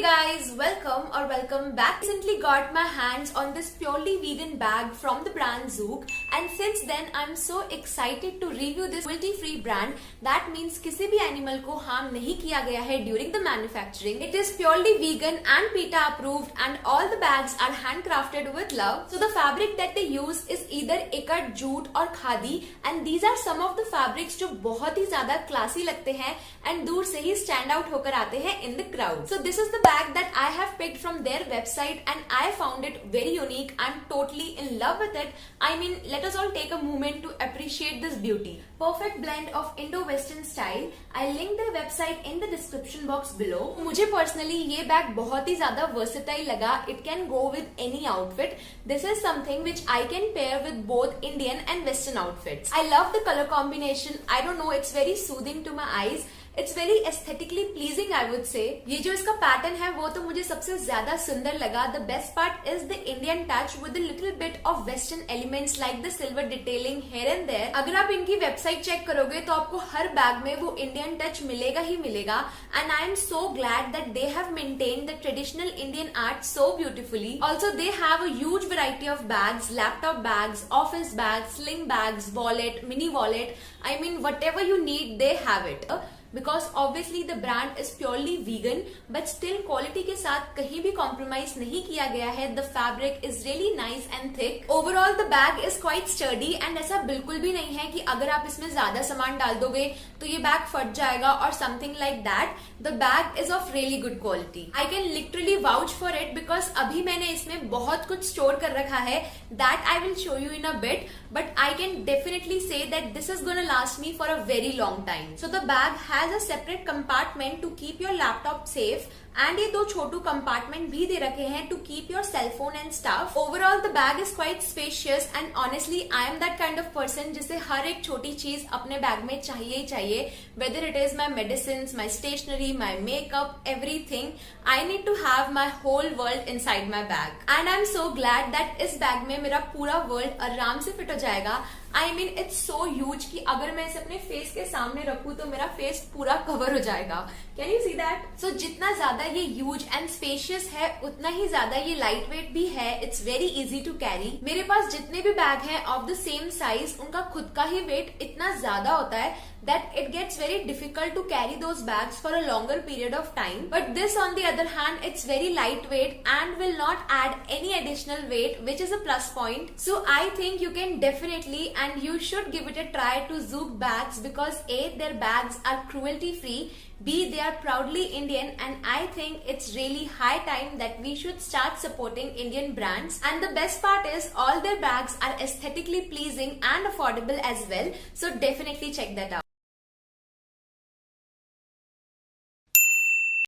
guys, welcome back. Recently got my hands on this purely vegan bag from the brand Zook, and since then I'm so excited to review this cruelty free brand. That means किसी भी animal को harm नहीं किया गया है during the manufacturing. It is purely vegan and PETA approved, and all the bags are handcrafted with love. So the fabric that they use is either ikat, jute और khadi, and these are some of the fabrics जो बहुत ही ज्यादा classy लगते हैं and दूर से ही stand out होकर आते हैं in the crowd. So this is the bag that I have picked from their website and I found it very unique. I'm totally in love with it. I mean, let us all take a moment to appreciate this beauty. Perfect blend of Indo-Western style. I'll link their website in the description box below. मुझे personally ये bag बहुत ही ज्यादा versatile लगा. It can go with any outfit. This is something which I can pair with both Indian and Western outfits. I love the color combination. I don't know, it's very soothing to my eyes. It's very aesthetically pleasing, I would say. ये जो इसका pattern है वो तो मुझे सबसे ज्यादा सुंदर लगा. The best part is the Indian touch with a little bit of Western elements like the silver detailing here and there. अगर आप इनकी वेबसाइट चेक करोगे तो आपको हर बैग में वो Indian touch मिलेगा ही मिलेगा. And I am so glad that they have maintained the traditional Indian art so beautifully. Also, they have a huge variety of bags, laptop bags, office bags, sling bags, wallet, mini wallet. I mean, whatever you need, they have it. Because obviously the brand is purely vegan, but still quality के साथ कहीं भी compromise नहीं किया गया है. The fabric is really nice and thick. Overall the bag is quite sturdy and ऐसा बिल्कुल भी नहीं है कि अगर आप इसमें ज्यादा सामान डाल दोगे तो ये बैग फट जाएगा or something like that. The bag is of really good quality. I can literally vouch for it because अभी मैंने इसमें बहुत कुछ store कर रखा है. That I will show you in a bit, but I can definitely say that this is gonna last me for a very long time. So the bag has a separate compartment to keep your laptop safe, and ये दो छोटू compartment भी दे रखे हैं to keep your cell phone and stuff. Overall the bag is quite spacious and honestly I am that kind of person जिसे हर एक छोटी चीज अपने बैग में चाहिए ही चाहिए. Whether it is my medicines, my stationery, my makeup, everything, I need to have my whole world inside my bag. And I'm so glad that इस bag में मेरा पूरा world आराम से फिट हो जाएगा. I mean, it's so huge कि अगर मैं इसे अपने फेस के सामने रखूं तो मेरा फेस पूरा कवर हो जाएगा. Can you see that? So जितना ज्यादा ये huge and spacious है उतना ही ज्यादा ये लाइट वेट भी है. It's very easy to carry. मेरे पास जितने भी बैग हैं of the same size, उनका खुद का ही वेट इतना ज्यादा होता है that it gets very difficult to carry those bags for a longer period of time. But this on the other hand, it's very lightweight and will not add any additional weight, which is a plus point. So I think you can definitely and you should give it a try to Zook bags because A, their bags are cruelty free, B, they are proudly Indian, and I think it's really high time that we should start supporting Indian brands. And the best part is all their bags are aesthetically pleasing and affordable as well. So definitely check that out.